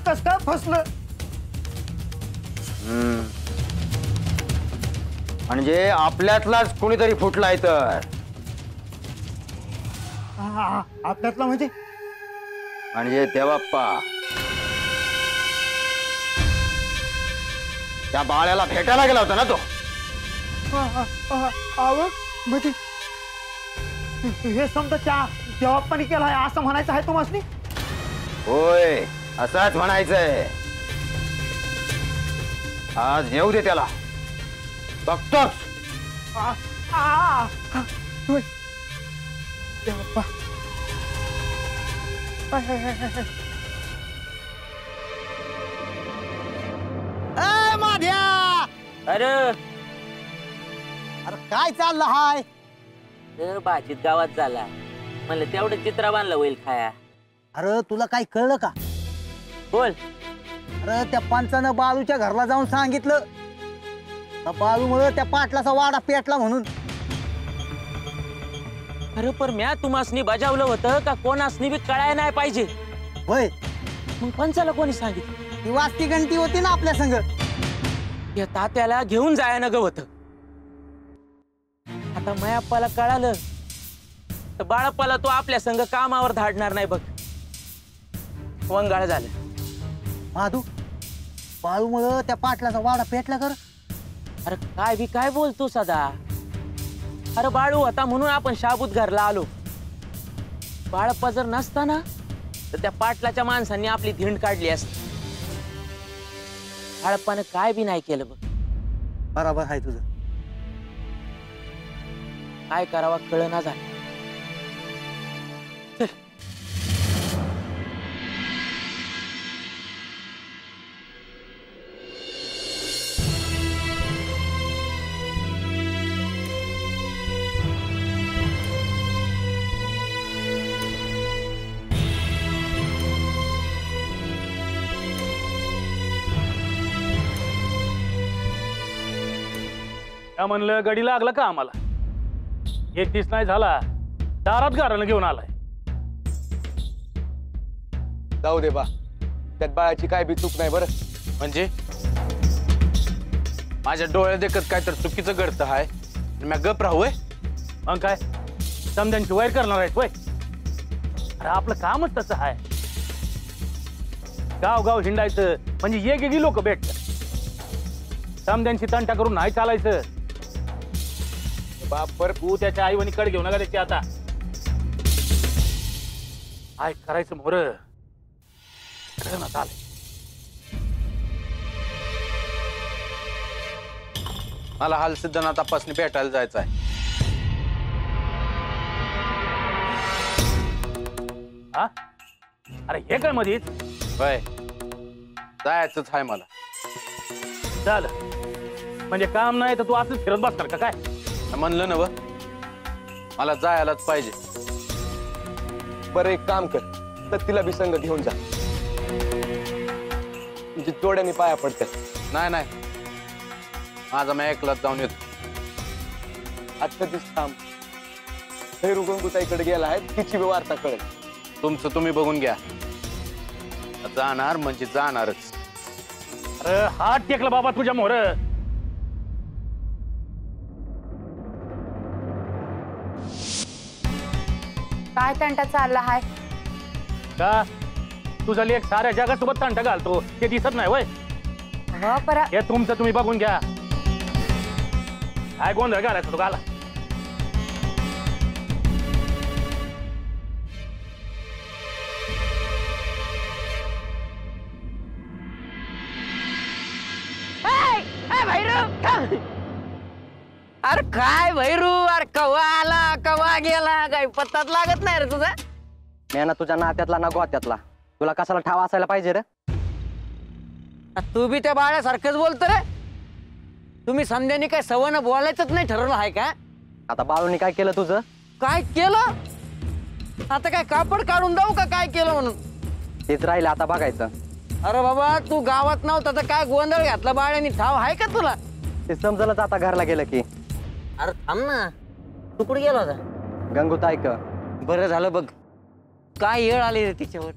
कस काय फसलं? म्हणजे आपल्यातलाच कोणीतरी फुटलाय तर. आपल्यातला म्हणजे? म्हणजे देवाप्पा त्या बाळ्याला भेटायला गेला होता ना तो. म्हणजे हे समजा त्या देवाप्पानी केलाय असं म्हणायचं आहे तुम्हाला? होय, असंच म्हणायचंय. आज येऊ दे त्याला, बघतोच. देवाप्पा माझ्या. अरे अरे काय चाललं हाय? भाजीत गावात झाला म्हणलं तेवढं चित्रा बांधलं होईल खाया. अरे तुला काय कळलं का? बोल. अरे त्या पंचानं बाळूच्या घरला जाऊन सांगितलं, बाळूमुळे त्या पाटलाचा वाडा पेटला म्हणून. अरे पर म्या तुम्हासनी बजावलं होतं का कोणासनी बी कळाय नाही पाहिजे. होय, मग पंचाला कोणी सांगितलं? ती वास्ती घंटी होती ना आपल्या संग. या तात्याला घेऊन जायला ग होत. आता मयाप्पाला कळालं तर बाळप्पाला तो आपल्या संग कामावर धाडणार नाही बघ. वंगाळ झालं. माधू, बाळूमुळे त्या पाटलाचा वाडा पेटला कर. अरे काय बी काय बोलतो सदा. अरे बाळू होता म्हणून आपण शाबूत घरला आलो. बाळप्पा जर नसता ना तर त्या पाटलाच्या माणसांनी आपली धिंड काढली असती. बाळप्पाने काय बी नाही केलं बघ. बरोबर आहे तुझं. काय करावा कळना झालं. चल. त्या म्हणलं गडी लागला का आम्हाला? एक दिस नाही झाला दारात घरानं घेऊन आलाय. जाऊ दे बा, त्यात बाळाची काय बी चूक नाही बरं. म्हणजे माझ्या डोळ्यात देखत काय तर चुकीचं घडतं हाय, मी गप राहू. मग काय समद्यांची वैर करणार आहेत वय? अरे आपलं कामच तसं आहे. गाव गाव हिंडायचं म्हणजे एक लोक भेटतात. समद्यांची तंटा करून नाही चालायचं. बाप पर तू त्याच्या आई वणीकडे घेऊ नका त्याची. आता काय करायचं मोर चालेल. मला हाल सिद्धनाथ तपासणी भेटायला जायचं आहे. हा अरे हे काय मधीच? होय, जायचंच आहे मला. झालं म्हणजे काम नाही तर तू असंच फिरत बसणार का काय? म्हणलं ना व, मला जायलाच पाहिजे. बरं एक काम कर, तर तिला बी संग घेऊन जा, म्हणजे जोड्याने पाया पडतात. नाही नाही, माझा मी एकलाच जाऊन येतो. आजच्या दिवस थांब. भैरू गंगूताईकडे गेला आहे, तिची बी वार्ता कळेल. तुमचं तुम्ही बघून घ्या. जाणार म्हणजे जाणारच. अरे हात टेकला बाबा तुझ्या मोर. काय तंटा चालला हाय? का तुझा लेख साऱ्या जगासोबत तंटा घालतो ते दिसत नाही वय? हो पर हे तुमचं तुम्ही बघून घ्या. काय गोंधळ घालायचा तो घाला. अरे काय भैरू, अरे कवा आला कवा गेला काही पत्ताच लागत नाही रे तुझा. मी ना तुझ्या नात्यातला ना गोत्यातला, तुला कशाला ठाव असायला पाहिजे रे? तू बी त्या बाळ्यासारखंच बोलतो रे. तुम्ही समध्यानी काय सवयनं बोलायचंच नाही ठरवलं आहे का? आता बाळूनी काय केलं तुझं? काय केलं? आता काय कापड काढून जाऊ का काय केलं म्हणून? तेच राहिलं आता बघायचं. अरे बाबा तू गावात नव्हता तर काय गोंधळ घातला बाळ्यानी, ठाव आहे का तुला? ते समजलंच आता घरला गेलं की. अरे थांब ना, तू कुठे गेला होता? गंगूताई क बरं झालं बघ, काय येळ आली रे तिच्यावर.